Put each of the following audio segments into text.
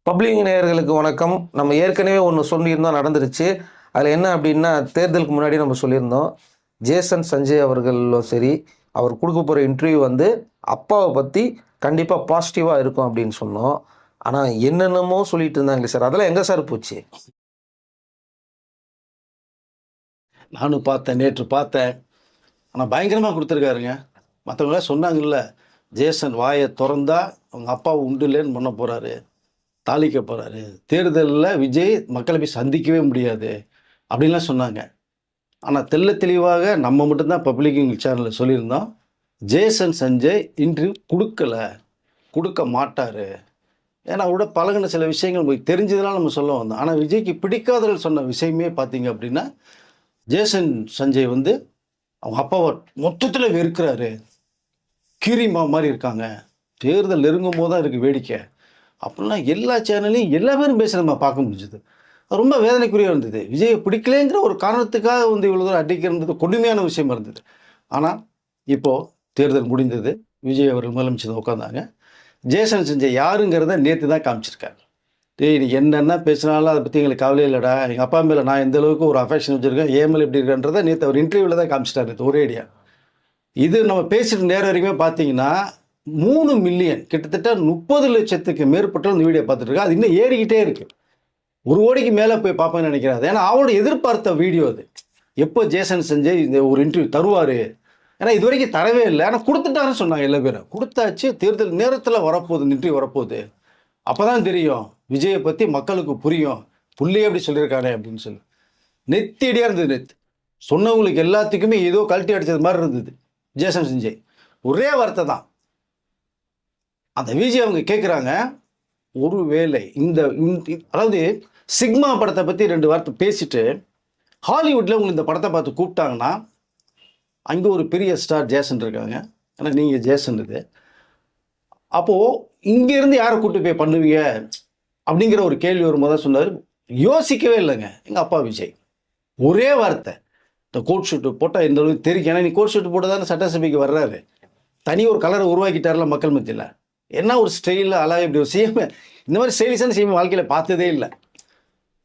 Public நேயர்களுக்கு வணக்கம். நம்ம ஏற்கனவே ஒன்று சொல்லியிருந்தோம், நடந்துருச்சு. அதில் என்ன அப்படின்னா, தேர்தலுக்கு முன்னாடி நம்ம சொல்லியிருந்தோம், ஜேசன் சஞ்சய் அவர்களும் சரி, அவர் கொடுக்க போகிற இன்டர்வியூ வந்து அப்பாவை பற்றி கண்டிப்பாக பாசிட்டிவாக இருக்கும் அப்படின்னு சொன்னோம். ஆனால் என்னென்னமோ சொல்லிட்டு இருந்தாங்களே சார், அதெல்லாம் எங்கே சார் போச்சு? நானும் பார்த்தேன், நேற்று பார்த்தேன். ஆனால் பயங்கரமாக கொடுத்துருக்காருங்க. மற்றவங்களாம் சொன்னாங்கல்ல, ஜேசன் வாயை திறந்தா அவங்க அப்பாவை உண்டுலேன்னு பண்ண போகிறாரு, தாளிக்க போகிறாரு, தேர்தலில் விஜய் மக்களை போய் சந்திக்கவே முடியாது அப்படின்லாம் சொன்னாங்க. ஆனால் தெள்ள தெளிவாக நம்ம மட்டும்தான் பப்ளிக் சேனலில் சொல்லியிருந்தோம், ஜேசன் சஞ்சய் இன்டர்வியூ கொடுக்க மாட்டார். ஏன்னா அவரோட பழகின சில விஷயங்கள் நமக்கு தெரிஞ்சதுனால நம்ம சொல்ல வந்தோம். ஆனால் விஜய்க்கு பிடிக்காதவர்கள் சொன்ன விஷயமே பார்த்தீங்க அப்படின்னா, ஜேசன் சஞ்சய் வந்து அவங்க அப்பாவை மொத்தத்தில் வெறுக்கிறாரு, கீரிமா மாதிரி இருக்காங்க, தேர்தல் நெருங்கும் போது தான் இருக்குது வேடிக்கை அப்படின்னா எல்லா சேனல்லையும் எல்லா பேரும் பேச நம்ம பார்க்க முடிஞ்சுது. அது ரொம்ப வேதனைக்குரிய இருந்தது. விஜயை பிடிக்கலேங்கிற ஒரு காரணத்துக்காக வந்து இவ்வளோ தூரம் அடிக்கிறது கொடுமையான விஷயம் இருந்தது. ஆனால் இப்போது தேர்தல் முடிந்தது, விஜய் அவர்கள் முதலமைச்சர் உட்காந்தாங்க. ஜேசன் சஞ்சய் யாருங்கிறத நேற்று தான் காமிச்சிருக்காரு. நீ என்னென்ன பேசினாலும் அதை பற்றி எங்களுக்கு கவலையே இல்லைடா, எங்கள் அப்பா மேலே நான் எந்த அளவுக்கு ஒரு அஃபெக்ஷன் வச்சுருக்கேன், ஏமல் எப்படி இருக்கன்றதை நேற்று அவர் இன்டர்வியூவில் தான் காமிச்சிட்டார். நேற்று ஒரேடியா இது நம்ம பேசிட்டு நேரம் வரைக்குமே பார்த்தீங்கன்னா 3 மில்லியன் கிட்டத்தட்ட 30 லட்சத்துக்கு மேற்பட்ட இந்த வீடியோ பார்த்துட்டு இருக்கு. அது இன்னும் ஏறிக்கிட்டே இருக்கு. 1 கோடிக்கு மேலே போய் பார்ப்பேன்னு நினைக்கிறாரு. ஏன்னா அவரோட எதிர்பார்த்த வீடியோ அது. எப்போ ஜேசன் சஞ்சய் இந்த ஒரு இன்டர்வியூ தருவார், ஏன்னா இது வரைக்கும் தரவே இல்லை, ஆனால் கொடுத்துட்டாருன்னு சொன்னாங்க எல்லா பேரும். கொடுத்தாச்சு, தேர்தல் நேரத்தில் வரப்போகுது, இன்டர்வியூ வரப்போகுது, அப்போ தான் தெரியும் விஜயை பற்றி மக்களுக்கு புரியும், புள்ளையே அப்படி சொல்லியிருக்கானே அப்படின்னு சொல்லி நெத்தியடியாக இருந்தது. நேற்று சொன்னவங்களுக்கு எல்லாத்துக்குமே ஏதோ கழட்டி அடித்தது மாதிரி இருந்தது. ஜேசன் சஞ்சய் ஒரே வார்த்தை தான் அந்த விஜய் அவங்க கேட்குறாங்க, ஒருவேளை இந்த அதாவது சிக்மா படத்தை பற்றி 2 வார்த்தை பேசிட்டு ஹாலிவுட்டில் உங்களுக்கு இந்த படத்தை பார்த்து கூப்பிட்டாங்கன்னா அங்கே ஒரு பெரிய ஸ்டார் ஜேசன் இருக்காங்க, ஏன்னா நீங்கள் ஜேசன் இது, அப்போது இங்கேருந்து யாரை கூப்பிட்டு போய் பண்ணுவீங்க அப்படிங்கிற ஒரு கேள்வி வரும்போது தான் சொன்னார், யோசிக்கவே இல்லைங்க எங்கள் அப்பா விஜய். ஒரே வார்த்தை, இந்த கோட் ஷூட்டு போட்டால் இந்த அளவுக்கு தெரியும், ஏன்னா நீ கோட் ஷூட்டு போட்டு தானே சட்டசபைக்கு வர்றாரு, தனி ஒரு கலரை உருவாக்கிட்டார்ல மக்கள் மத்தியில், என்ன ஒரு ஸ்டைலில் அழகாக இப்படி ஒரு சிஎம், இந்த மாதிரி ஸ்டைலிஷான சிஎம் வாழ்க்கையில் பார்த்ததே இல்லை.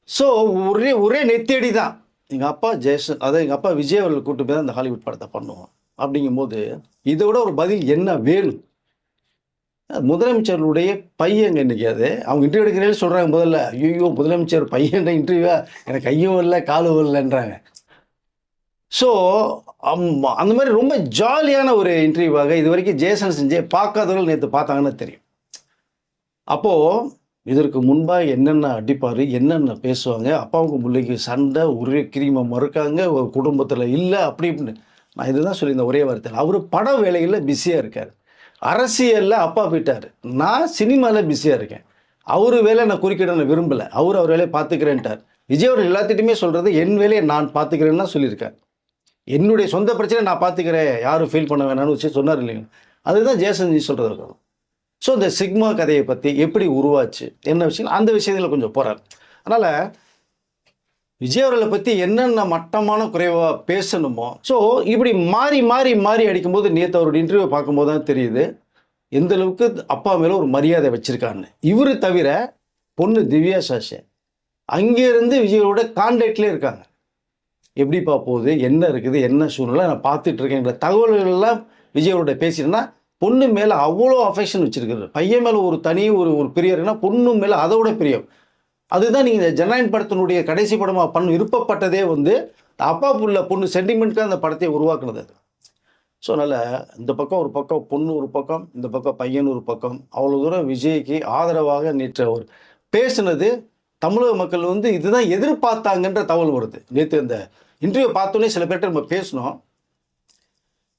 ஸோ ஒரே நெத்தியடி தான் எங்கள் அப்பா ஜேசன், அதாவது எங்கள் அப்பா விஜய் அவர்கள் கூப்பிட்டு போய் தான் அந்த ஹாலிவுட் படத்தை பண்ணுவோம். அப்படிங்கும்போது இதை விட ஒரு பதில் என்ன வேணும்? முதலமைச்சர்களுடைய பையங்க இன்றைக்கி அது அவங்க இன்டர்வியூ எடுக்கிறேன்னு சொல்கிறாங்க. முதல்ல ஐயோ முதலமைச்சர் பையன் இன்டர்வியூவா, எனக்கு கையும் இல்லை காலும் இல்லைன்றாங்க. ஸோ அந்த மாதிரி ரொம்ப ஜாலியான ஒரு இன்டர்வியூவாக இது வரைக்கும் ஜேசன் சஞ்சய் பார்க்காதவர்கள் நேற்று பார்த்தாங்கன்னு தெரியும். அப்போது இதற்கு முன்பாக என்னென்ன அடிப்பார், என்னென்ன பேசுவாங்க, அப்பாவுக்கு பிள்ளைக்கு சண்டை, ஒரே கிரிமை மறுக்காங்க, ஒரு குடும்பத்தில் இல்லை அப்படி இப்படின்னு. நான் இதுதான் சொல்லியிருந்தேன் ஒரே வார்த்தையில். அவர் பட வேலைகளில் பிஸியாக இருக்கார், அரசியலில் அப்பா போயிட்டார், நான் சினிமாவில் பிஸியாக இருக்கேன், அவர் வேலை நான் குறுக்கிட நான் விரும்பலை, அவர் வேலையை பார்த்துக்கிறேன்ட்டார். விஜய் அவர் எல்லாத்திட்டையுமே சொல்கிறது என் வேலையை நான் பார்த்துக்கிறேன்னு தான் சொல்லியிருக்கார். என்னுடைய சொந்த பிரச்சனை நான் பார்த்துக்கிறேன், யாரும் ஃபீல் பண்ண வேணாம்னு வச்சு சொன்னார் இல்லைங்க. அதுதான் ஜேசன் சொல்கிறது. ஸோ இந்த சிக்மா கதையை பற்றி எப்படி உருவாச்சு, என்ன விஷயம், அந்த விஷயத்தில் கொஞ்சம் போகிறார். அதனால் விஜய் அவர்களை பற்றி என்னென்ன மட்டமான குறைவாக பேசணுமோ, ஸோ இப்படி மாறி மாறி மாறி அடிக்கும்போது நேற்று அவருடைய இன்டர்வியூ பார்க்கும்போது தான் தெரியுது எந்த அளவுக்கு அப்பா மேலே ஒரு மரியாதை வச்சுருக்கான்னு. இவர் தவிர பொண்ணு திவ்யா சாஷே அங்கேருந்து விஜயோட கான்டாக்ட்லேயே இருக்காங்க. எப்படிப்பா போகுது, என்ன இருக்குது, என்ன சூழ்நிலை, நான் பார்த்துட்ருக்கேங்கிற தகவல்கள்லாம் விஜயோட பேசிட்டேன்னா பொண்ணு மேலே அவ்வளோ அஃபெக்ஷன் வச்சுருக்குது. பையன் மேலே ஒரு தனி ஒரு பிரியம் இருக்குன்னா பொண்ணு மேலே அதோட பிரியம். அதுதான் நீங்கள் இந்த ஜனநாயக படத்தினுடைய கடைசி படமாக விருப்பப்பட்டதே வந்து அப்பா புள்ள பொண்ணு சென்டிமெண்ட்காக அந்த படத்தை உருவாக்குனது அது. ஸோ அதனால் இந்த பக்கம் ஒரு பக்கம் பொண்ணு ஒரு பக்கம், இந்த பக்கம் பையன் ஒரு பக்கம், அவ்வளோ தூரம் விஜய்க்கு ஆதரவாக நேற்று அவர் பேசுனது தமிழக மக்கள் வந்து இதுதான் எதிர்பார்த்தாங்கன்ற தகவல் வருது. நேற்று இந்த இன்டர்வியூ பார்த்தோன்னே சில பேர்கிட்ட நம்ம பேசினோம்,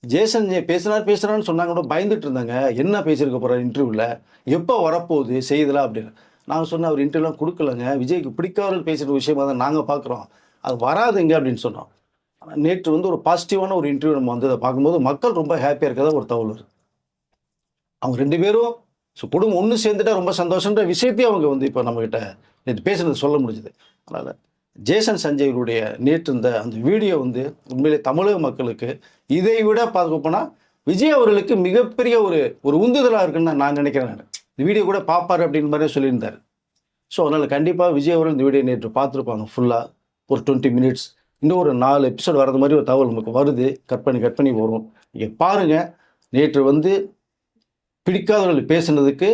ஜேசன் பேசுனான்னு சொன்னாங்க, கூட பயந்துட்டு இருந்தாங்க, என்ன பேசியிருக்க போகிறார் இன்டர்வியூவில், எப்போ வரப்போகுது செய்தலாம் அப்படின்னு. நாங்கள் சொன்ன அவர் இன்டர்வியூலாம் கொடுக்கலங்க, விஜய்க்கு பிடிக்காதவர்கள் பேசுகிற விஷயமாக தான் நாங்கள் பார்க்குறோம், அது வராதுங்க அப்படின்னு சொன்னோம். ஆனால் நேற்று வந்து ஒரு பாசிட்டிவான ஒரு இன்டர்வியூ நம்ம வந்து அதை பார்க்கும்போது மக்கள் ரொம்ப ஹாப்பியாக இருக்கிறதா ஒரு தகவல் வருது. அவங்க 2 பேரும் குடும்பம் ஒன்று சேர்ந்துட்டா ரொம்ப சந்தோஷன்ற விஷயத்தையும் அவங்க வந்து இப்போ நம்மக்கிட்ட நேற்று பேசுனது சொல்ல முடிஞ்சுது. அதனால் ஜேசன் சஞ்சய்களுடைய நேற்று அந்த வீடியோ வந்து உண்மையிலே தமிழக மக்களுக்கு இதை விட பார்க்க போனால் விஜய் அவர்களுக்கு மிகப்பெரிய ஒரு உந்துதலாக இருக்குன்னு நான் நினைக்கிறேன். இந்த வீடியோ கூட பார்ப்பார் அப்படின்னு மாதிரியே சொல்லியிருந்தார். ஸோ அதனால் கண்டிப்பாக விஜய் அவர்கள் இந்த வீடியோ நேற்று பார்த்துருப்பாங்க ஃபுல்லாக ஒரு 20 மினிட்ஸ். இன்னும் ஒரு 4 எபிசோடு வரது மாதிரி ஒரு தகவல் நமக்கு வருது. கட் பண்ணி வரும். நீங்கள் பாருங்கள். நேற்று வந்து பிடிக்காதவர்கள் பேசுனதுக்கு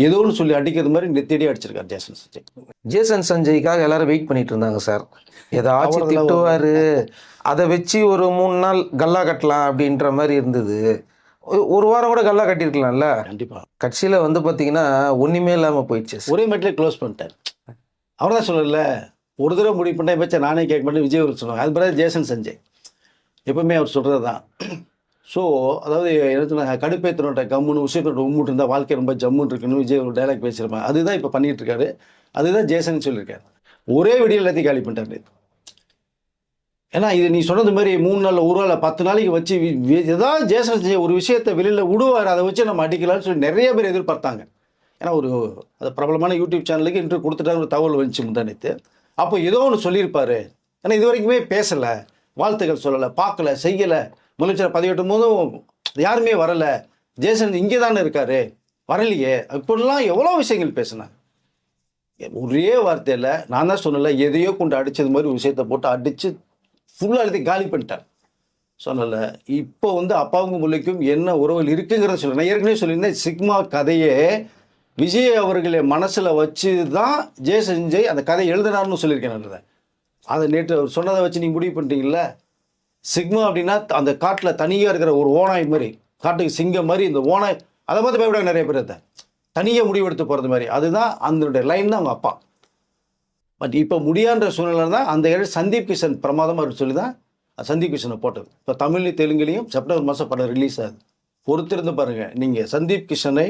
ஏதோ ஒன்று சொல்லி அடிக்கிறது மாதிரி நெத்தடி அடிச்சிருக்காரு ஜேசன் சஞ்சய். ஜேசன் சஞ்சய்க்காக எல்லாரும் வெயிட் பண்ணிட்டு இருந்தாங்க சார். ஏதாச்சும் அவரெல்லாம் திட்டுவாரு, அதை வச்சு ஒரு 3 நாள் கல்லா கட்டலாம் அப்படின்ற மாதிரி இருந்தது. ஒரு வாரம் கூட கல்லா கட்டியிருக்கலாம்ல. கண்டிப்பாக கட்சியில் வந்து பார்த்தீங்கன்னா ஒன்றுமே இல்லாமல் போயிடுச்சு சார். ஒரே மேட்டிலே க்ளோஸ் பண்ணிட்டார். அவர் தான் சொல்லல, ஒரு தடவை முடிவு பண்ண பட்சம் நானே கேட்க மாட்டேன் விஜய் அவர்கள் சொன்னாங்க. அது பிறகு ஜேசன் சஞ்சய் எப்பவுமே அவர் சொல்கிறது தான். ஸோ அதாவது என்ன சொன்னாங்க, கடுப்பேற்றனோட கம்முன்னு விஷயத்தோட உம்முட்டு இருந்தால் வாழ்க்கை ரொம்ப ஜம்முன்னு இருக்குன்னு விஜய் ஒரு டைலாக் பேசியிருப்பேன். அதுதான் இப்போ பண்ணிட்டு இருக்காரு. அதுதான் ஜேசன் சொல்லியிருக்காரு. ஒரே வெடியில் எல்லாத்தையும் காலி பண்ணிட்டாரு. ஏன்னா இது நீ சொன்னது மாதிரி 3 நாள், ஒரு நாள், 10 நாளைக்கு வச்சு ஏதாவது ஜேசன் சஞ்சய் ஒரு விஷயத்தை வெளியில் விடுவார், அதை வச்சு நம்ம அடிக்கலாம்னு சொல்லி நிறைய பேர் எதிர்பார்த்தாங்க. ஏன்னா அது பிரபலமான யூடியூப் சேனலுக்கு இன்டர்வியூ கொடுத்துட்டாரு, ஒரு தகவல் வந்துச்சு முந்தானத்து. அப்போ ஏதோ ஒன்று சொல்லியிருப்பாரு. ஏன்னா இது வரைக்குமே பேசலை, வாழ்த்துக்கள் சொல்லலை, பார்க்கல, செய்யலை. முதலமைச்சர் பதவியேற்றும் போதும் யாருமே வரலை. ஜேசன் இங்கே தானே இருக்காரு, வரலையே. இப்படிலாம் எவ்வளோ விஷயங்கள் பேசினாங்க. ஒரே வார்த்தையில் நான் தான் சொன்னல, எதையோ கொண்டு அடித்தது மாதிரி விஷயத்தை போட்டு அடித்து ஃபுல்லாக எழுதி காலி பண்ணிட்டார். சொன்னல, இப்போ வந்து அப்பாவுங்க முல்லைக்கும் என்ன உறவுகள் இருக்குங்கிறத சொல்ல. நான் ஏற்கனவே சொல்லியிருந்தேன், சிக்மா கதையே விஜய் அவர்களை மனசில் வச்சு தான் ஜேசன் சஞ்சய் அந்த கதை எழுதினார்னு சொல்லியிருக்கேன். அதை நேற்று அவர் சொன்னதை வச்சு நீங்கள் முடிவு பண்ணிட்டீங்களா? சிக்மா அப்படின்னா அந்த காட்டில் தனியாக இருக்கிற ஒரு ஓனாய் மாதிரி, காட்டுக்கு சிங்கம் மாதிரி இந்த ஓனாய், அதை பார்த்து பயப்படாங்க நிறைய பேர். அதை தனியாக முடிவெடுத்து போகிறது மாதிரி, அதுதான் அந்த லைன் தான் அவங்க அப்பா. பட் இப்போ முடியான்ற சூழ்நிலை தான் அந்த சந்தீப் கிஷன் பிரமாதமாக சொல்லி தான் சந்தீப் கிஷனை போட்டது. இப்போ தமிழ்லையும் தெலுங்குலையும் செப்டம்பர் மாதம் படம் ரிலீஸ் ஆகுது. பொறுத்திருந்து பாருங்கள். நீங்கள் சந்தீப் கிஷனை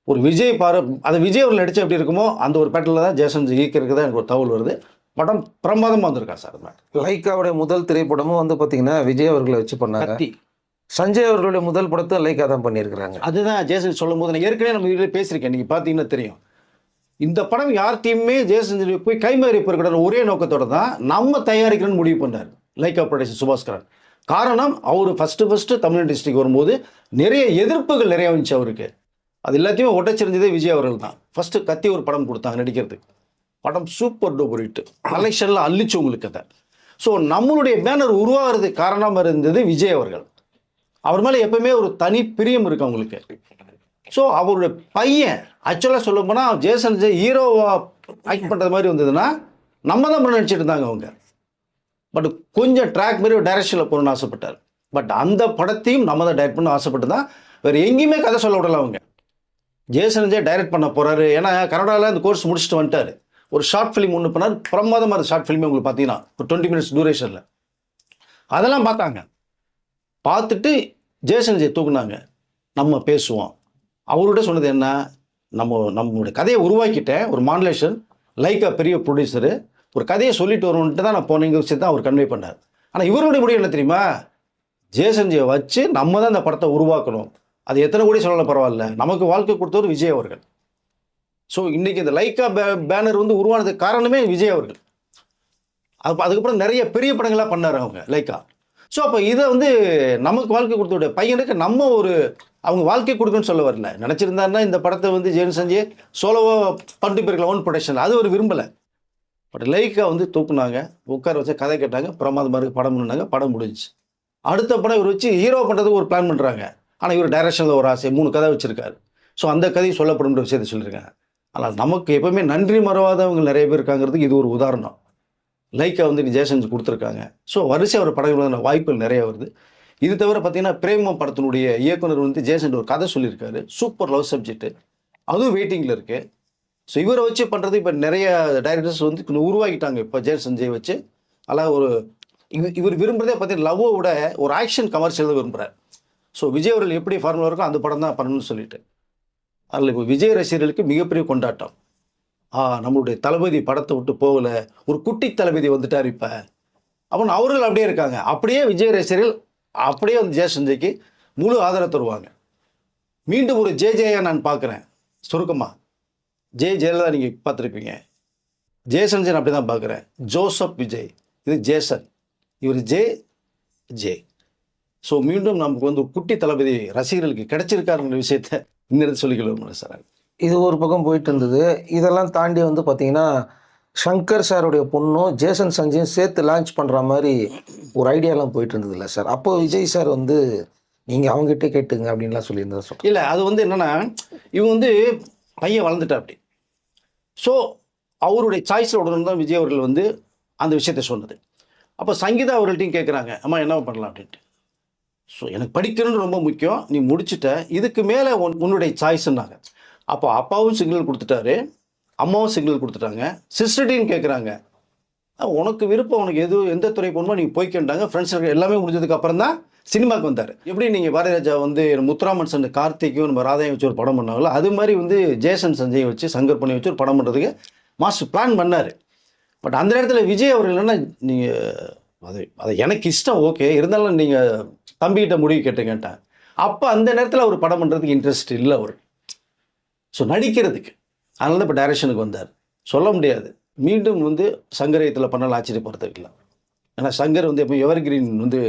ஒரு விஜய் அதை விஜய் அவர்கள் நடிச்சா எப்படி இருக்குமோ அந்த ஒரு பேட்டில் தான் ஜேசன் ஈக்கிறதுக்கு தான் எனக்கு ஒரு தகவல் வருது. படம் பிரமாதமாக வந்திருக்கா சார். லைக்காவுடைய முதல் திரைப்படமும் வந்து பார்த்தீங்கன்னா விஜய் அவர்களை வச்சு பண்ணாங்க. கத்தி. சஞ்சய் அவர்களுடைய முதல் படத்தை லைக்கா தான் பண்ணியிருக்கிறாங்க. அதுதான் ஜேசன் சொல்லும் போது நான் ஏற்கனவே நம்ம இதில் பேசியிருக்கேன், நீங்கள் பார்த்தீங்கன்னா தெரியும். இந்த படம் யார்கிட்டையுமே ஜேசன் போய் கைமாறி போயிருக்கிற ஒரே நோக்கத்தோட தான் நம்ம தயாரிக்கிறோன்னு முடிவு பண்ணார் லைக்கா ப்ரொடக்ஷன் சுபாஸ்கரன். காரணம், அவர் ஃபஸ்ட்டு தமிழ் இண்டஸ்ட்ரிக்கு வரும்போது நிறைய எதிர்ப்புகள் நிறைய வந்துச்சு அவருக்கு. அது எல்லாத்தையுமே ஒட்டச்சிருந்ததே விஜய் அவர்கள் தான். ஃபஸ்ட்டு கத்தி ஒரு படம் கொடுத்தாங்க நடிக்கிறதுக்கு. படம் சூப்பர் டூப்பர் ஹிட், கலெக்ஷனில் அள்ளிச்சு உங்களுக்கு அதை. ஸோ நம்மளுடைய பேனர் உருவாகிறதுக்கு காரணமாக இருந்தது விஜய் அவர்கள். அவர் மேலே எப்பவுமே ஒரு தனி பிரியம் இருக்கு அவங்களுக்கு. ஸோ அவருடைய பையன் ஆக்சுவலாக சொல்ல போனால் ஜேசன் ஹீரோவாக ஆக்ட் பண்ணுறது மாதிரி வந்ததுன்னா நம்ம தான் பண்ண நினச்சிட்டு இருந்தாங்க அவங்க. பட் கொஞ்சம் ட்ராக் மாதிரி ஒரு டைரக்ஷனில் போகணுன்னு ஆசைப்பட்டார். பட் அந்த படத்தையும் நம்ம தான் டைரக்ட் பண்ண ஆசைப்பட்டு தான் வேறு எங்கேயுமே கதை சொல்ல விடல அவங்க. ஜேசன் டைரக்ட் பண்ண போகிறாரு. ஏன்னா கனடாவில் இந்த கோர்ஸ் முடிச்சுட்டு வந்துட்டார். ஒரு ஷார்ட் ஃபிலிம் ஒன்று பண்ணார், பிரமாதமாக இருந்த ஷார்ட் ஃபிலிமே உங்களுக்கு பார்த்தீங்கன்னா ஒரு 20 மினிட்ஸ் டூரேஷனில். அதெல்லாம் பார்த்தாங்க. பார்த்துட்டு ஜேசன் தூக்குனாங்க, நம்ம பேசுவோம். அவர்கிட்ட சொன்னது என்ன, நம்மளுடைய கதையை உருவாக்கிட்டேன், ஒரு மாடுலேஷன், லைக்கா பெரிய ப்ரொடியூசரு, ஒரு கதையை சொல்லிட்டு வருவோன்ட்டு தான் நான் போனீங்க விஷயத்தை தான் அவர் கன்வே பண்ணார். ஆனால் இவருடைய முடிவு என்ன தெரியுமா, ஜேசன் வச்சு நம்ம தான் இந்த படத்தை உருவாக்கணும். அது எத்தனை கோடி சொல்லலை பரவாயில்ல, நமக்கு வாழ்க்கை கொடுத்தவர் விஜய் அவர்கள். ஸோ இன்றைக்கி இந்த லைக்கா பேனர் வந்து உருவானதுக்கு காரணமே விஜய் அவர்கள். அதுக்கப்புறம் நிறைய பெரிய படங்களாக பண்ணார் அவங்க லைக்கா. ஸோ அப்போ இதை வந்து நமக்கு வாழ்க்கை கொடுத்தோடைய பையனுக்கு நம்ம அவங்க வாழ்க்கை கொடுக்குன்னு சொல்ல வரல. நினச்சிருந்தாருன்னா இந்த படத்தை வந்து ஜேசன் சஞ்சய் சோலோவாக பண்ணிட்டு போயிருக்கலாம் ஓன் ப்ரொடக்ஷன். அது ஒரு விரும்பலை. பட் லைக்கா வந்து தூக்குனாங்க, உட்கார வச்சு கதை கேட்டாங்க, பிரமாதமாக இருக்குது, படம் பண்ணாங்க, படம் முடிஞ்சிச்சு. அடுத்த படம் இவர் வச்சு ஹீரோ பண்ணுறதுக்கு ஒரு பிளான் பண்ணுறாங்க. ஆனால் இவர் டைரக்ஷனில் ஒரு ஆசை 3 கதை வச்சுருக்காரு. ஸோ அந்த கதையும் சொல்லப்படும்ன்ற விஷயத்தை சொல்லியிருக்காங்க. ஆனால் நமக்கு எப்பவுமே நன்றி மறவாதவங்க நிறைய பேர் இருக்காங்கிறதுக்கு இது ஒரு உதாரணம். லைக்கா வந்து ஜேசன் கொடுத்துருக்காங்க. ஸோ வரிசை அவர் படங்கள் வாய்ப்புகள் நிறைய வருது. இது தவிர பார்த்தீங்கன்னா பிரேமம் படத்தினுடைய இயக்குனர் வந்து ஜேசன் ஒரு கதை சொல்லியிருக்காரு, சூப்பர் லவ் சப்ஜெக்ட், அதுவும் வெயிட்டிங்கில் இருக்குது. ஸோ இவரை வச்சு பண்ணுறது இப்போ நிறைய டைரக்டர்ஸ் வந்து உருவாக்கிட்டாங்க இப்போ ஜேசன் வச்சு. அதாவது இவர் விரும்புகிறதே பார்த்தீங்கன்னா லவ்வை விட ஒரு ஆக்ஷன் கமர்ஷியல் தான் விரும்புகிறார். ஸோ விஜய் அவர்கள் எப்படி ஃபார்முலா இருக்கோ அந்த படம் தான் பண்ணணும்னு சொல்லிட்டு அதில் இப்போ விஜய் ரசிகர்களுக்கு மிகப்பெரிய கொண்டாட்டம். நம்மளுடைய தளபதி படத்தை விட்டு போகலை, ஒரு குட்டி தளபதி வந்துட்டார் இப்போ அப்படின்னு அவர்கள் அப்படியே இருக்காங்க. அப்படியே விஜய் ரசிகர்கள் அப்படியே வந்து ஜேசன் முழு ஆதரவு தருவாங்க. மீண்டும் ஒரு ஜேஜேயா நான் பார்க்குறேன். சுருக்கமாக ஜெயலலிதா நீங்கள் பார்த்துருப்பீங்க, ஜேசன் அப்படி தான் பார்க்குறேன். ஜோசப் விஜய், இது ஜேசன், இவர் ஜே. ஸோ மீண்டும் நமக்கு வந்து குட்டி தளபதி ரசிகர்களுக்கு கிடைச்சிருக்காருங்கிற விஷயத்தை இந்த இடத்துல சொல்லிக்கொள்ள சார். இது ஒரு பக்கம் போயிட்டு இருந்தது. இதெல்லாம் தாண்டி வந்து பார்த்தீங்கன்னா, சங்கர் சாருடைய பொண்ணும், ஜேசன் சஞ்சயும் சேர்த்து லான்ச் பண்ற மாரி ஒரு ஐடியாலாம் போயிட்டு இருந்ததுல்ல சார். அப்போ விஜய் சார் வந்து, "நீங்க அவங்ககிட்ட கேட்டுங்க" அப்படின்லாம் சொல்லியிருந்ததா சொல்றாங்க. இல்லை, அது வந்து என்னன்னா, இவங்க வந்து பையன் வளர்ந்துட்டாப்படி. ஸோ அவருடைய சாய்ஸில் உடனே தான் விஜய் அவர்கள் வந்து அந்த விஷயத்த சொன்னது. அப்போ சங்கீதா அவர்கள்ட்டையும் கேட்குறாங்க, அம்மா என்ன பண்ணலாம் அப்படின்ட்டு. ஸோ எனக்கு படிக்கணும்னு ரொம்ப முக்கியம், நீ முடிச்சுட்ட, இதுக்கு மேலே உன்னுடைய சாய்ஸ்ன்னாங்க. அப்போ அப்பாவும் சிக்னல் கொடுத்துட்டாரு, அம்மாவும் சிக்னல் கொடுத்துட்டாங்க. சிஸ்டர்டையும் கேட்குறாங்க, உனக்கு விருப்பம், உனக்கு எந்த துறை போகணுமோ நீ போய்க்கிட்டாங்க. ஃப்ரெண்ட்ஸ் எல்லாமே முடிஞ்சதுக்கு அப்புறம் தான் சினிமாவுக்கு வந்தார். எப்படி நீங்கள் பாரதி ராஜா வந்து முத்துராமன் சன் கார்த்திக்கும் நம்ம ராதையும் வச்சு ஒரு படம் பண்ணாங்களோ, அது மாதிரி வந்து ஜேசன் சஞ்சய் வச்சு சங்கர் பண்ணி வச்சு ஒரு படம் பண்ணுறதுக்கு மாஸ்டர் பிளான் பண்ணார். பட் அந்த நேரத்தில் விஜய் அவர்கள் என்னென்னா, நீங்கள் அது எனக்கு இஷ்டம், ஓகே, இருந்தாலும் நீங்கள் தம்பிக்கிட்ட முடிவு கேட்டுங்கன்ட்டேன். அப்போ அந்த நேரத்தில் அவர் படம் பண்ணுறதுக்கு இன்ட்ரெஸ்ட் இல்லை அவர். ஸோ நடிக்கிறதுக்கு அதனால தான் இப்போ டைரக்ஷனுக்கு வந்தார். சொல்ல முடியாது, மீண்டும் வந்து சங்கரயத்தில் பண்ணாலும் ஆச்சரியப்படுறதுக்கு இல்லை. ஏன்னா சங்கர் வந்து எப்போ எவர்கிரீன் வந்து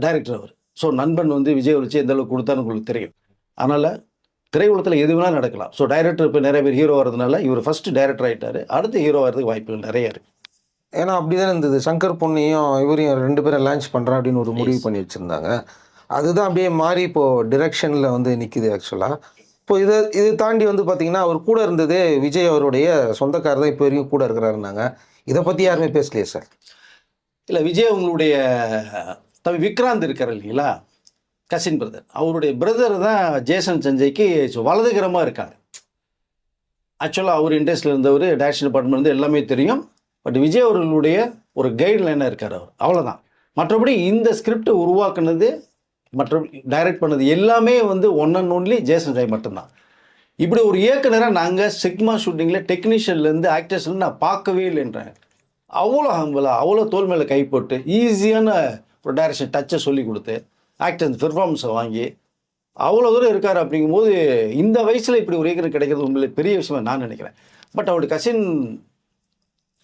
டைரக்டர் அவர். ஸோ நண்பன் வந்து விஜய் வச்சு எந்த அளவுக்கு கொடுத்தான்னு உங்களுக்கு தெரியும். அதனால் திரையுலகத்தில் எது வேணாலும் நடக்கலாம். ஸோ டைரக்டர் இப்போ நிறைய பேர் ஹீரோ வரதுனால இவர் ஃபஸ்ட்டு டைரக்டர் ஆகிட்டார். அடுத்து ஹீரோ வரதுக்கு வாய்ப்புகள் நிறைய இருக்குது. ஏன்னா அப்படிதான் இருந்தது. சங்கர் பொண்ணையும் இவரையும் 2 பேரும் லான்ச் பண்ணுறேன் அப்படின்னு ஒரு முடிவு பண்ணி வச்சுருந்தாங்க. அதுதான் அப்படியே மாறி இப்போது டிரெக்ஷனில் வந்து நிற்கிது ஆக்சுவலாக. இப்போ இது தாண்டி வந்து பார்த்தீங்கன்னா, அவர் கூட இருந்ததே விஜய் அவருடைய சொந்தக்காரர் தான் இப்போ வரைக்கும் கூட இருக்கிறாருன்னாங்க. இதை பற்றி யாருமே பேசலையே சார். இல்லை, விஜய் உங்களுடைய தம்பி விக்ராந்த் இருக்கார் இல்லைங்களா, கசின் பிரதர், அவருடைய பிரதர் தான் ஜேசன் சஞ்சய்க்கு வலதுகரமாக இருக்காங்க. ஆக்சுவலாக அவர் இண்டஸ்ட்ரியில் இருந்தவர், டைரக்ஷன் டிபார்ட்மெண்ட் வந்து எல்லாமே தெரியும். பட் விஜய் அவர்களுடைய ஒரு கைட்லைனாக இருக்கார் அவர், அவ்வளோதான். மற்றபடி இந்த ஸ்கிரிப்டை உருவாக்குனது, மற்ற டைரக்ட் பண்ணது எல்லாமே வந்து one and only Jason Sanjay மட்டும்தான். இப்படி ஒரு இயக்குனராக நாங்கள் சிக்மா ஷூட்டிங்கில் டெக்னீஷியன்லேருந்து ஆக்டர்ஸ்லேருந்து நான் பார்க்கவே இல்லைன்றேன். அவ்வளோ ஹம்பிளாக, அவ்வளோ தோல் மேலே கை போட்டு ஈஸியான ஒரு டைரக்ஷன் டச்சை சொல்லி கொடுத்து ஆக்டர்ஸ் பெர்ஃபார்மன்ஸை வாங்கி அவ்வளோ தூரம் இருக்கார். அப்படிங்கும்போது இந்த வயசில் இப்படி ஒரு இயக்குனர் கிடைக்கிறது உண்மையிலே பெரிய விஷயமா நான் நினைக்கிறேன். பட் அவருடைய கசின்,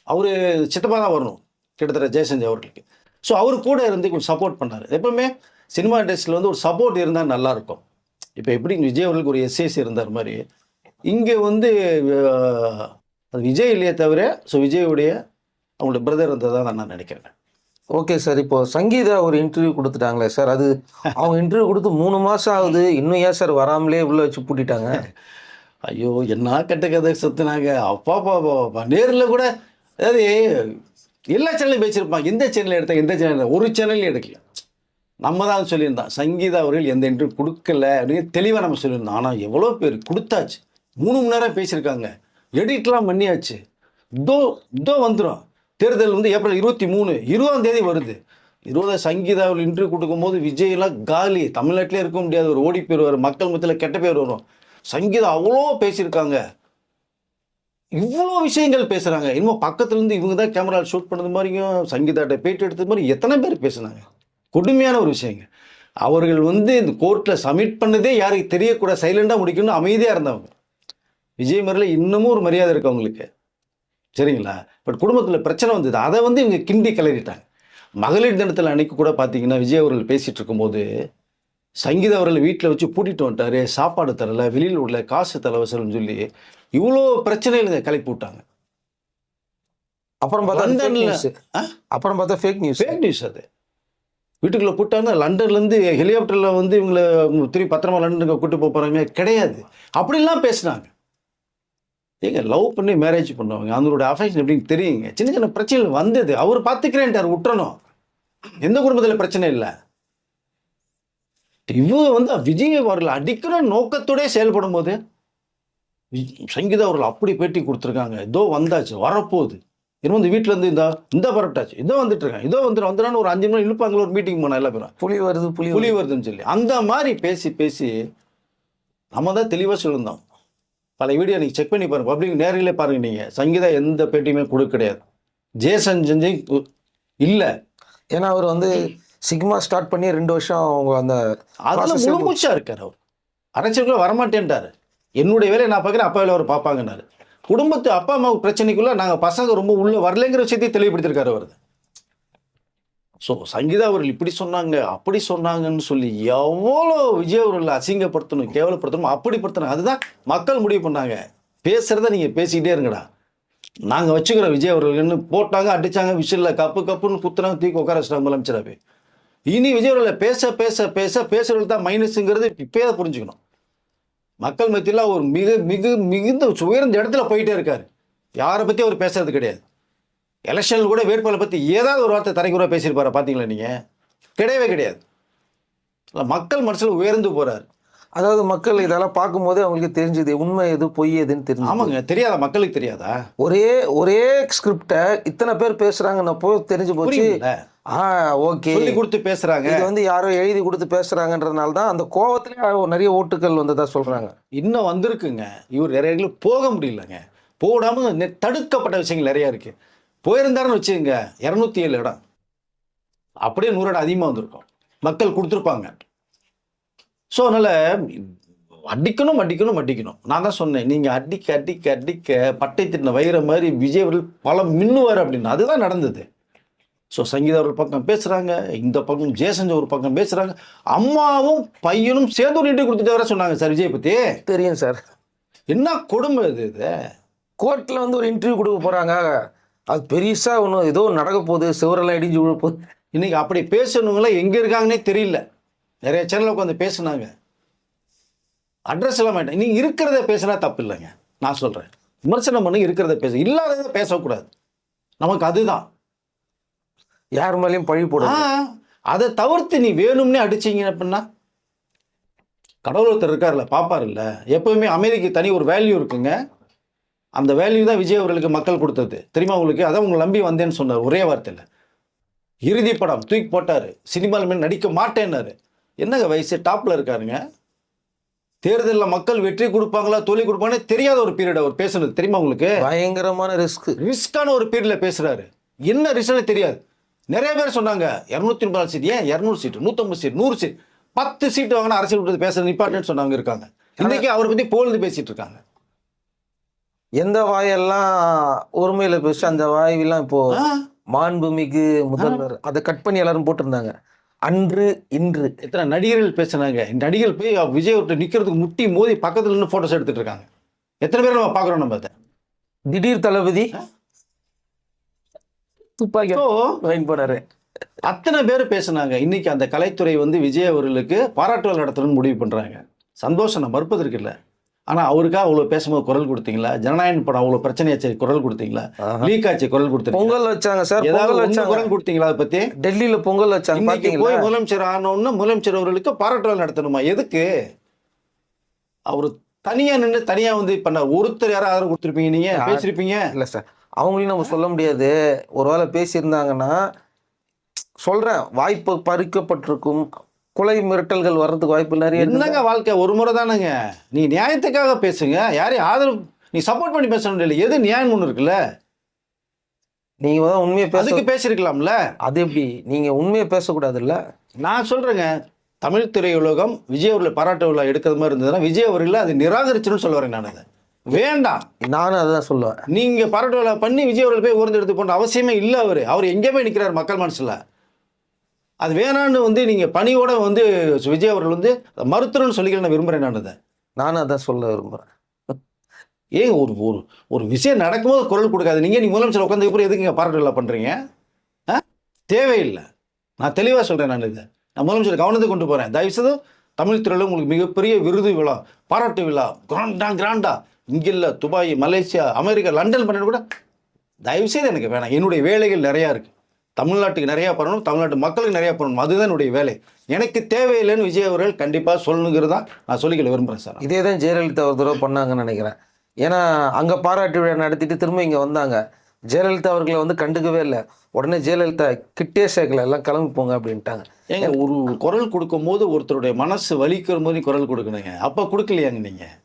அவர் சித்தப்பா தான் வரணும் கிட்டத்தட்ட ஜெயசஞ்சய் அவர்களுக்கு. ஸோ அவர் கூட இருந்து கொஞ்சம் சப்போர்ட் பண்ணார். எப்பவுமே சினிமா இண்டஸ்ட்ரியில் வந்து ஒரு சப்போர்ட் இருந்தால் நல்லாயிருக்கும். இப்போ எப்படி விஜய் அவர்களுக்கு ஒரு எஸ்ஏசி இருந்தார் மாதிரி இங்கே வந்து அது விஜய் இல்லையே தவிர ஸோ விஜயுடைய அவங்களோட பிரதர் இருந்ததாக தான் நான் நினைக்கிறேன். Okay sir. இப்போ சங்கீதா ஒரு இன்டர்வியூ கொடுத்துட்டாங்களே சார், அது அவங்க இன்டர்வியூ கொடுத்து 3 மாதம் ஆகுது, இன்னும் ஏன் சார் வராமலே உள்ளே வச்சு பூட்டிட்டாங்க? ஐயோ, என்ன கெட்ட கதை சத்துனாங்க. அப்பா நேரில் கூட, அதாவது எல்லா சேனலையும் பேசியிருப்பாங்க. எந்த சேனலில் எடுத்தாங்க, எந்த சேனல், ஒரு சேனல்லையும் எடுக்கல. நம்ம தான் சொல்லியிருந்தோம், சங்கீதா அவர்கள் எந்த இன்டர்வியூ கொடுக்கல அப்படின்னு தெளிவாக நம்ம சொல்லியிருந்தோம். ஆனால் எவ்வளோ பேர் கொடுத்தாச்சு, 3 மணி நேரம் பேசியிருக்காங்க, எடிட்லாம் பண்ணியாச்சு. இதோ வந்துடும். தேர்தல் வந்து ஏப்ரல் 23, 20ஆம் தேதி வருது. 20 சங்கீதாவில் இன்டர்வியூ கொடுக்கும்போது விஜய்லாம் காலி, தமிழ்நாட்டிலே இருக்க முடியாது, ஒரு ஓடி போயிடுவார், மக்கள் மத்தியில் கெட்ட பேர் வரும். சங்கீதா அவ்வளோ பேசியிருக்காங்க, இவ்வளோ விஷயங்கள் பேசுகிறாங்க. இன்னும் பக்கத்துலேருந்து இவங்க தான் கேமரா ஷூட் பண்ணது மாதிரியும் சங்கீதாட்ட பேட்டி எடுத்தது மாதிரி எத்தனை பேர் பேசுனாங்க. கொடுமையான ஒரு விஷயங்க. அவர்கள் வந்து இந்த கோர்ட்டில் சப்மிட் பண்ணதே யாருக்கு தெரியக்கூடாது, சைலண்டாக முடிக்கணும்னு அமைதியாக இருந்தவங்க. விஜய் மாதிரில இன்னமும் ஒரு மரியாதை இருக்கு அவங்களுக்கு, சரிங்களா? பட் குடும்பத்தில் பிரச்சனை வந்தது, அதை வந்து இவங்க கிண்டி கிளறிட்டாங்க. மகளிர் தினத்தில் அன்னைக்கு கூட பார்த்தீங்கன்னா விஜய் அவர்கள் பேசிகிட்டு இருக்கும்போது சங்கீதா அவர்கள் வீட்டில் வச்சு பூட்டிட்டு வந்துட்டாரு, சாப்பாடு தரல, வெளியில் உள்ள காசு தலைவசல்னு சொல்லி இவ்வளோ பிரச்சனைகள் கிளப்பி விட்டாங்க. அப்புறம் பார்த்தா ஃபேக் நியூஸ். அது வீட்டுக்குள்ளே போட்டாங்க. லண்டன்லேருந்து ஹெலிகாப்டரில் வந்து இவங்களை திரும்பி பத்திரமா லண்டனுக்கு கூட்டு போகிறாங்க, கிடையாது, அப்படிலாம் பேசினாங்க. ஏங்க, லவ் பண்ணி மேரேஜ் பண்ணுவாங்க, அவங்களோட அஃபெக்ஷன் எப்படின்னு தெரியுங்க. சின்ன சின்ன பிரச்சனைகள் வந்தது, அவர் பார்த்துக்கிறேன்ட்டார், விட்டுறணும். எந்த குடும்பத்தில் பிரச்சனை இல்லை. இவங்க வந்து விஜய் அவர்கள் அடிக்கிற நோக்கத்தோடய செயல்படும் போது சங்கீதா அவர்கள் அப்படி பேட்டி கொடுத்துருக்காங்க. இதோ வந்தாச்சு, வரப்போகுது, இன்னும் இந்த வீட்டிலேருந்து இந்த பரட்டாச்சு, இதோ வந்துட்டு இருக்காங்க, இதோ வந்துடான்னு ஒரு 5 மணி இழுப்பாங்களோ, ஒரு மீட்டிங் போனால் எல்லா பேரும் புலி வருதுன்னு சொல்லி அந்த மாதிரி பேசி நம்ம தான் தெளிவாக சொல்லியிருந்தோம். பல வீடியோ நீங்கள் செக் பண்ணி பாருங்கள், பப்ளிக் நேரிலே பாருங்கள். நீங்கள் சங்கீதா எந்த பேட்டியுமே கொடுக்க கிடையாது. ஜேசன் சஞ்சய் இல்லை, ஏன்னா அவர் வந்து சிக்மா ஸ்டார்ட் பண்ணி 2 வருஷம் அவங்க அந்த அதெல்லாம் முழுமூச்சாக இருக்கார். அவர் அரசியலுக்குள்ள வரமாட்டேன்ட்டார். என்னுடைய வேலையை நான் பார்க்குறேன், அப்பா வேலை அவர் பார்ப்பாங்கன்னாரு. குடும்பத்து அப்பா அம்மா பிரச்சனைக்குள்ள நாங்கள் பசங்க ரொம்ப உள்ள வரலைங்கிற விஷயத்தையும் தெளிவுபடுத்திருக்காரு அவர். ஸோ சங்கீதா அவர்கள் இப்படி சொன்னாங்க அப்படி சொன்னாங்கன்னு சொல்லி எவ்வளோ விஜய் அவர்களை அசிங்கப்படுத்தணும் கேவலப்படுத்தணும் அப்படிப்படுத்தணும், அதுதான் மக்கள் முடிவு பண்ணாங்க. பேசுகிறத நீங்கள் பேசிக்கிட்டே இருங்கடா, நாங்கள் வச்சுக்கிறோம் விஜய் அவர்கள்னு போட்டாங்க, அடித்தாங்க, விசிலில் கப்பு கப்புன்னு குத்துனாங்க, தூக்கி உட்கார வச்சுட்டாங்க முதலமைச்சராகவே. இனி விஜய் அவர்களை பேச பேச பேச பேசுறது தான் மைனஸுங்கிறது இப்போயே தான் புரிஞ்சுக்கணும். மக்கள் மத்தியில் ஒரு மிகுந்த உயர்ந்த இடத்துல போயிட்டே இருக்காரு. யாரை பற்றி அவர் பேசுறது கிடையாது. எலெக்ஷனில் கூட வேட்பாளரை பற்றி ஏதாவது ஒரு வார்த்தை தரைக்குறா பேசியிருப்பாரா பார்த்தீங்களா நீங்கள்? கிடையவே கிடையாது. மக்கள் மனசில் உயர்ந்து போகிறார். அதாவது மக்கள் இதெல்லாம் பார்க்கும்போது அவங்களுக்கு தெரிஞ்சது உண்மை எது பொய் எதுன்னு தெரிஞ்சு. ஆமாங்க, தெரியாதா மக்களுக்கு? தெரியாதா? ஒரே ஸ்கிரிப்டை இத்தனை பேர் பேசுறாங்கன்னப்போ தெரிஞ்சு போச்சு. ஓகே, சொல்லி கொடுத்து பேசுறாங்க. இது வந்து யாரோ எழுதி கொடுத்து பேசுறாங்கன்றதுனால தான் அந்த கோவத்திலே நிறைய ஓட்டுகள் வந்ததா சொல்றாங்க. இன்னும் வந்திருக்குங்க. இவர் நிறைய இடங்களுக்கு போக முடியலங்க. போடாம தடுக்கப்பட்ட விஷயங்கள் நிறைய இருக்கு. போயிருந்தாருன்னு வச்சுக்கோங்க 207 இடம், அப்படியே 100 இடம் அதிகமாக வந்திருக்கும். மக்கள் கொடுத்துருப்பாங்க. ஸோ அதனால அடிக்கணும் அடிக்கணும் அடிக்கணும். நான் தான் சொன்னேன், நீங்கள் அடிக்க அடிக்க அடிக்க பட்டை திட்டின வயிற மாதிரி விஜய் அவர்கள் பல மின்னுவார் அப்படின்னு. அதுதான் நடந்தது. ஸோ சங்கீதா ஒரு பக்கம் பேசுகிறாங்க, இந்த பக்கம் ஜெயசஞ்சய் ஒரு பக்கம் பேசுகிறாங்க. அம்மாவும் பையனும் சேர்ந்து ஒரு இன்டர்வியூ கொடுத்துட்டு வர சொன்னாங்க சார் விஜய் பற்றி. தெரியும் சார், என்ன கொடுமை இது. கோர்ட்டில் வந்து ஒரு இன்டர்வியூ கொடுக்க போகிறாங்க, அது பெருசாக ஒன்றும் ஏதோ நடக்க போகுது, சிவரெல்லாம் இடிஞ்சு விழ போகுது. இன்றைக்கி அப்படி பேசணுங்களாம் எங்கே இருக்காங்கன்னே தெரியல. நிறைய சேனலில் உட்காந்து பேசுனாங்க, அட்ரஸ் எல்லாம் மாட்டேன். நீங்கள் இருக்கிறத பேசுனா தப்பு இல்லைங்க. நான் சொல்கிறேன், விமர்சனம் பண்ணி இருக்கிறத பேச, இல்லாததை பேசக்கூடாது. நமக்கு அதுதான் யார் மேலேயும் பழி போட. அதை தவிர்த்து நீ வேணும்னே அடிச்சிங்க அப்படின்னா, கடவுள் ஒருத்தர் இருக்கார்ல, பார்ப்பார் இல்லை, எப்பவுமே அமைதிக்கு தனி ஒரு வேல்யூ இருக்குங்க. அந்த வேல்யூ தான் விஜய் அவர்களுக்கு மக்கள் கொடுத்தது தெரியுமா உங்களுக்கு? அதான் உங்களை நம்பி வந்தேன்னு சொன்னார் ஒரே வார்த்தையில். இறுதி படம் தூக்கி போட்டார், சினிமாவில் மேல் நடிக்க மாட்டேன்னாரு. என்னங்க வயசு, டாப்பில் இருக்காருங்க. தேர்தலில் மக்கள் வெற்றி கொடுப்பாங்களா தோல்வி கொடுப்பாங்கன்னு தெரியாத ஒரு பீரியட் அவர் பேசுனது தெரியுமா உங்களுக்கு? பயங்கரமான ரிஸ்கான ஒரு பீரியடில் பேசுகிறாரு. என்ன ரிஸ்க்னு தெரியாது. நிறைய பேர் சொன்னாங்க 234 சீட், ஏன் 200 சீட், 150 சீட், 100 சீட், 10 சீட்டு வாங்கினா அரசியல் கொடுத்து பேசுறது நிப்பாட்டுன்னு சொன்னவங்க இருக்காங்க. இன்னைக்கு அவரை பற்றி போல்ந்து பேசிட்டு இருக்காங்க. எந்த வாயெல்லாம் ஒருமையில பேச அந்த வாயெல்லாம் இப்போ மாண்புமிகு முதல்வர் அதை கட் பண்ணி எல்லாரும் போட்டிருந்தாங்க. அன்று இன்று எத்தனை நடிகர்கள் பேசுனாங்க. நடிகர்கள் போய் விஜய் விட்டு நிற்கிறதுக்கு முட்டி மோதி பக்கத்துல இருந்து போட்டோஸ் எடுத்துட்டு இருக்காங்க. எத்தனை பேர் நம்ம பார்க்குறோம்? நம்ம அதை திடீர் தளபதி துப்பாக்கி வாங்கி போனாரு, அத்தனை பேர் பேசுனாங்க. இன்னைக்கு அந்த கலைத்துறை வந்து விஜய் அவர்களுக்கு பாராட்டுகள் நடத்தணும்னு முடிவு பண்றாங்க. சந்தோஷம், நான் மறுப்பதற்கு இல்லை. ஆனால் அவருக்காக அவ்வளோ பேசும்போது குரல் கொடுத்தீங்களா? ஜனநாயகம் படம் அவ்வளோ பிரச்சனையாச்சு, குரல் கொடுத்தீங்களா? லீக் ஆச்சு, குரல் கொடுத்தீங்க. பொங்கல் வச்சாங்க சார், ஏதாவது குரல் கொடுத்தீங்களா? அதை பற்றி டெல்லியில பொங்கல் வச்சாங்க. போய் முதலமைச்சர் ஆனோன்னு முதலமைச்சர் அவர்களுக்கு பாராட்டுகள் நடத்தணுமா? எதுக்கு? அவர் தனியா நின்று தனியா வந்து பண்ண ஒருத்தர் யாரும் ஆதரவு கொடுத்துருப்பீங்க, நீங்க பேசிருப்பீங்க. இல்லை சார், அவங்களையும் நம்ம சொல்ல முடியாது. ஒருவேளை பேசியிருந்தாங்கன்னா சொல்றேன், வாய்ப்பு பறிக்கப்பட்டிருக்கும், கொலை மிரட்டல்கள் வர்றதுக்கு வாய்ப்பு நிறைய. என்னங்க வாழ்க்கை ஒரு முறை தானேங்க. நீ நியாயத்துக்காக பேசுங்க, யாரையும் ஆதரவு நீ சப்போர்ட் பண்ணி பேசணும் இல்லை. எது நியாயம் ஒன்று இருக்குல்ல, நீங்க தான் உண்மையை அதுக்கு பேசியிருக்கலாம்ல. அது எப்படி நீங்க உண்மையை பேசக்கூடாதுல்ல? நான் சொல்றேங்க, தமிழ் திரையுலகம் விஜய் அவர்களை பாராட்டு விழா எடுக்கிற மாதிரி இருந்ததுன்னா விஜய் அவர்களை அது நிராகரிச்சுன்னு சொல்ல வரேன். நான் அதை வேண்டாம், நானும் அதுதான் சொல்லுவேன். நீங்க பாராட்டு விழா பண்ணி விஜய் அவர்கள் போய் ஊர்ந்து எடுத்து போன அவசியமே இல்லை. அவர் எங்கே போய் நிற்கிறார் மக்கள் மனசுல? அது வேணான்னு வந்து நீங்கள் பணியோட வந்து விஜய் அவர்கள் வந்து மருத்துவன்னு சொல்லிக்க நான் விரும்புகிறேன். நானும் அதான் சொல்ல விரும்புகிறேன். ஏன் ஒரு ஒரு ஒரு விஷயம் நடக்கும்போது குரல் கொடுக்காது. நீங்கள் முதலமைச்சர் உட்காந்துக்கப்புறம் எதுக்கு இங்கே பாராட்டு விழா பண்ணுறீங்க? தேவையில்லை. நான் தெளிவாக சொல்கிறேன். நான் முதலமைச்சர் கவனத்தை கொண்டு போகிறேன். தயவுசெய்து தமிழ் துறையில் உங்களுக்கு மிகப்பெரிய விருது விழா, பாராட்டு விழா, கிராண்டா இங்கே இல்லை, துபாய், மலேசியா, அமெரிக்கா, லண்டன் பண்ண கூட தயவுசெய்து எனக்கு வேணாம். என்னுடைய வேலைகள் நிறையா இருக்குது. தமிழ்நாட்டுக்கு நிறையா பண்ணணும், தமிழ்நாட்டு மக்களுக்கு நிறையா பண்ணணும், அதுதான் என்னுடைய வேலை. எனக்கு தேவையில்லைன்னு விஜய் அவர்கள் கண்டிப்பாக சொல்லணுங்கிறதா நான் சொல்லிக்கல விரும்புகிறேன் சார். இதே தான் ஜெயலலிதா ஒரு தடவை பண்ணாங்கன்னு நினைக்கிறேன். ஏன்னா அங்கே பாராட்டு விழா நடத்திட்டு திரும்ப இங்கே வந்தாங்க. ஜெயலலிதா அவர்களை வந்து கண்டுக்கவே இல்லை. உடனே ஜெயலலிதா கிட்டே சேர்க்கல, எல்லாம் கிளம்பி போங்க அப்படின்ட்டாங்க. ஏங்க ஒரு குரல் கொடுக்கும் போது ஒருத்தருடைய மனசு வலிக்கிற போது நீ குரல் கொடுக்கணுங்க. அப்போ கொடுக்கலையாங்க நீங்கள்?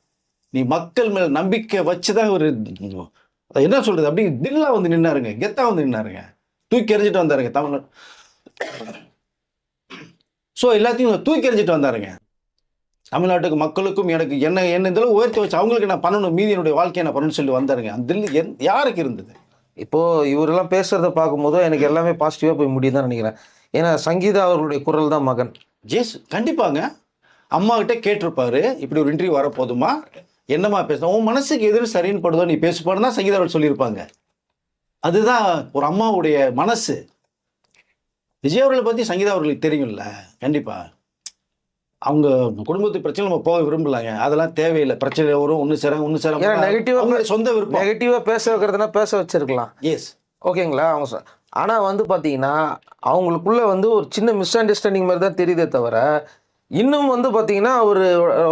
நீ மக்கள் மேலே நம்பிக்கை வச்சு தான் ஒரு என்ன சொல்கிறது அப்படி தில்லா வந்து நின்னாருங்க, கெத்தா வந்து நின்னாருங்க, தூக்கி எறிஞ்சிட்டு வந்தாருங்க தமிழ்நாடு. ஸோ எல்லாத்தையும் தூக்கி எறிஞ்சிட்டு வந்தாருங்க. தமிழ்நாட்டுக்கு மக்களுக்கும் எனக்கு என்ன இதெல்லாம் உயர்த்தி வச்சு அவங்களுக்கு நான் பண்ணணும், மீதி என்னுடைய வாழ்க்கையை நான் பண்ணணும்னு சொல்லி வந்தாருங்க. அந்த தில்லு யாருக்கு இருந்தது? இப்போது இவரெல்லாம் பேசுகிறத பார்க்கும்போது எனக்கு எல்லாமே பாசிட்டிவாக போய் முடியுதுன்னு நினைக்கிறேன். ஏன்னா சங்கீதா அவர்களுடைய குரல் தான் மகன். கண்டிப்பாங்க. அம்மா கிட்ட கேட்டிருப்பாரு, இப்படி ஒரு இன்டர்வியூ வரப்போதுமா, என்னம்மா பேசணும், உன் மனசுக்கு எது சரின்னு படுதோ நீ பேசுப்பான்னு தான் சங்கீதா அவர்கள் சொல்லியிருப்பாங்க. அதுதான் ஒரு அம்மாவுடைய மனசு. விஜய் அவர்களை பற்றி சங்கீதா அவர்களுக்கு தெரியும்ல. கண்டிப்பா அவங்க குடும்பத்து பிரச்சனை நம்ம போக விரும்பலாங்க. அதெல்லாம் தேவையில்லை. பிரச்சனை வரும், ஒன்று சேர ஏன்னா நெகட்டிவாக சொந்த விருப்பம். நெகட்டிவாக பேச வைக்கிறதுனா பேச வச்சிருக்கலாம். எஸ், ஓகேங்களா. அவங்க ஆனால் வந்து பார்த்தீங்கன்னா அவங்களுக்குள்ள வந்து ஒரு சின்ன மிஸ் அண்டர்ஸ்டாண்டிங் மாதிரி தான் தெரியுதே தவிர, இன்னும் வந்து பார்த்தீங்கன்னா ஒரு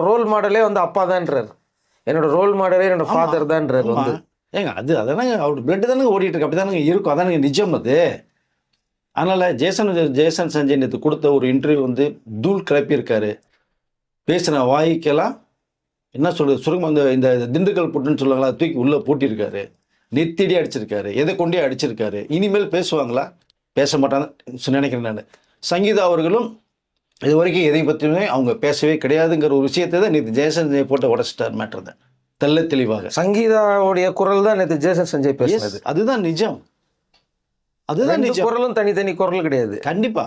ரோல் மாடலே வந்து அப்பா தான்றார். என்னோட ரோல் மாடலே என்னோட ஃபாதர் தான்றார் வந்து. ஏங்க அதானங்க அவர் பிளட் தானங்க ஓடிட்டு இருக்கு, அப்படி தானங்க இருக்கும். அதானுங்க நிஜம் அது. அதனால் ஜேசன் சஞ்சய் நேற்று கொடுத்த ஒரு இன்டர்வியூ வந்து தூள் கிளப்பியிருக்காரு. பேசின வாய்க்கெல்லாம் என்ன சொல்கிறது, சுருங்க இந்த திண்டுக்கல் புட்டுன்னு சொல்லுவாங்களா, தூக்கி உள்ளே பூட்டியிருக்காரு. நெத்திடி அடிச்சிருக்காரு, எதை கொண்டே அடிச்சிருக்காரு. இனிமேல் பேசுவாங்களா? பேச மாட்டாங்கன்னு நினைக்கிறேன் நான். சங்கீதா அவர்களும் இது வரைக்கும் எதை பற்றியுமே அவங்க பேசவே கிடையாதுங்கிற ஒரு விஷயத்தை தான் நேற்று ஜேசன் சஞ்சய் போட்டு உடச்சிட்டார். மேட்டர் தான் தெல்ல தெளிவாக. சங்கீதாவுடைய குரல் தான் நேற்று ஜேசன் சஞ்சய் பேசுனது. அதுதான் நிஜம். அதுதான் நிஜம். குரலும் தனித்தனி குரல் கிடையாது. கண்டிப்பா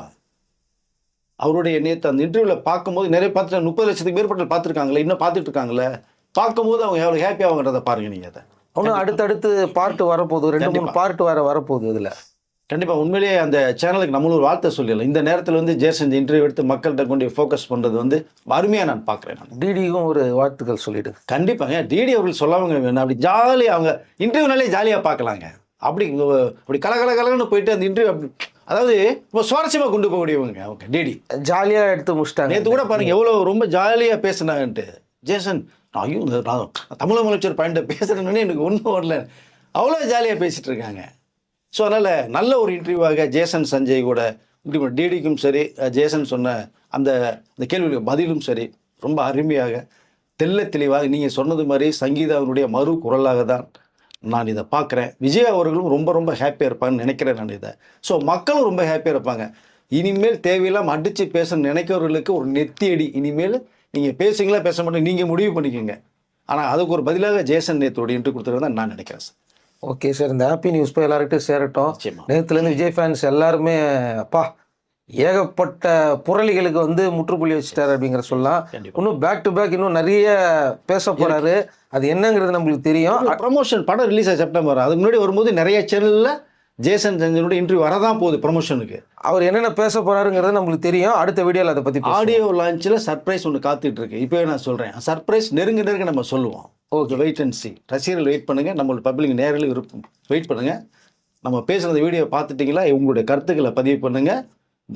அவருடைய நேற்று அந்த இன்டர்வியூவில் பார்க்கும்போது நிறைய பார்த்துட்டு 30 லட்சத்துக்கு மேற்பட்ட பார்த்துருக்காங்களே, இன்னும் பார்த்துட்டு இருக்காங்களே. பார்க்கும்போது அவங்க எவ்வளோ ஹாப்பியாகன்றதை பாருங்க நீங்கள். அதை ஒன்றும் அடுத்தடுத்து பார்ட்டு வரப்போகுது, 2-3 பார்ட்டு வரப்போகுது. இதில் கண்டிப்பாக உண்மையிலேயே அந்த சேனலுக்கு நம்மளும் ஒரு வார்த்தை சொல்லிடலாம். இந்த நேரத்தில் வந்து ஜேசன் இன்டர்வியூ எடுத்து மக்கள்கிட்ட கொண்டு ஃபோக்கஸ் பண்ணுறது வந்து அருமையாக நான் பார்க்குறேன். நான் டிடிக்கும் ஒரு வாழ்த்துக்கள் சொல்லிவிடு. கண்டிப்பாங்க. டிடி அவர்கள் சொல்லாமங்க வேணும். அப்படி ஜாலியாக அவங்க இன்டர்வியூனாலே ஜாலியாக பார்க்கலாங்க. அப்படி கலகலன்னு போயிட்டு அந்த இன்டர்வியூ அப்படி, அதாவது ரொம்ப சுவாரஸ்யமாக கொண்டு போகக்கூடியவங்க அவங்க. டிடி ஜாலியாக எடுத்து முடிச்சிட்டாங்க. நேற்று கூட பாருங்கள் எவ்வளோ ரொம்ப ஜாலியாக பேசினாங்கன்ட்டு. ஜேசன் ஐயோ நான் தமிழ் முதலமைச்சர் பாயிண்ட்டை பேசுகிறேன்னு எனக்கு ஒன்றும் வரல, அவ்வளோ ஜாலியாக பேசிகிட்டு இருக்காங்க. ஸோ அதனால் நல்ல ஒரு இன்டர்வியூவாக ஜேசன் சஞ்சய் கூட டிடிக்கும் சரி, ஜேசன் சொன்ன அந்த கேள்விகளுக்கு பதிலும் சரி ரொம்ப அருமையாக தெல்ல தெளிவாக நீங்கள் சொன்னது மாதிரி சங்கீதாவினுடைய மறு குரலாக தான் நான் இதை பார்க்குறேன். விஜய் அவர்களும் ரொம்ப ரொம்ப ஹாப்பியாக இருப்பாங்கன்னு நினைக்கிறேன் நான் இதை. ஸோ மக்களும் ரொம்ப ஹாப்பியாக இருப்பாங்க. இனிமேல் தேவையில்லாமல் அடித்து பேச நினைக்கிறவர்களுக்கு ஒரு நெத்தியடி. இனிமேல் நீங்கள் பேசுங்களா பேச மாட்டேங்க, நீங்கள் முடிவு பண்ணிக்கோங்க. ஆனால் அதுக்கு ஒரு பதிலாக ஜேசன் நேத்தோடு இன்ட்ரு கொடுத்துருதான் நான் நினைக்கிறேன் சார். ஓகே சார், இந்த ஹாப்பி நியூஸ் போய் எல்லார்கிட்டையும் சேரட்டும். நேற்றுலேருந்து விஜய் ஃபேன்ஸ் எல்லாருமே அப்பா ஏகப்பட்ட புரளிகளுக்கு வந்து முற்றுப்புள்ளி வச்சுட்டாரு அப்படிங்கிற சொல்லலாம். இன்னும் பேக் டு பேக் இன்னும் நிறைய பேச போகிறாரு. அது என்னங்கிறது நம்மளுக்கு தெரியும். ப்ரமோஷன் படம் ரிலீஸ் ஆக செப்டம்பர், அதுக்கு முன்னாடி வரும்போது நிறைய சேனலில் ஜேசன் சஞ்சனோட இன்டர்வியூ வரதான் போகுது ப்ரமோஷனுக்கு. அவர் என்னென்ன பேச போகிறாருங்கிறது நம்மளுக்கு தெரியும். அடுத்த வீடியோவில் அதை பற்றி ஆடியோ லான்ச்சில் சர்ப்ரைஸ் ஒன்று காத்துட்டு இருக்கு. இப்போவே நான் சொல்கிறேன், சர்ப்ரைஸ் நெருங்க நம்ம சொல்லுவோம். Okay, wait and see. ரசிகர்கள் வெயிட் பண்ணுங்கள், நம்மளோட பப்ளிக் நேரில் வெயிட் பண்ணுங்கள். நம்ம பேசுகிற வீடியோ பார்த்துட்டிங்களா, உங்களுடைய கருத்துக்களை பதிவு பண்ணுங்கள்.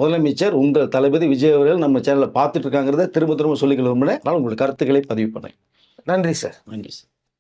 முதலமைச்சர் உங்கள் தளபதி விஜய் அவர்கள் நம்ம சேனலில் பார்த்துட்டு இருக்காங்கிறத திரும்ப சொல்லிக்கொள்ள விரும்புகிறேன். அதனால் உங்களுடைய கருத்துக்களை பதிவு பண்ணுங்கள். நன்றி சார். நன்றி சார்.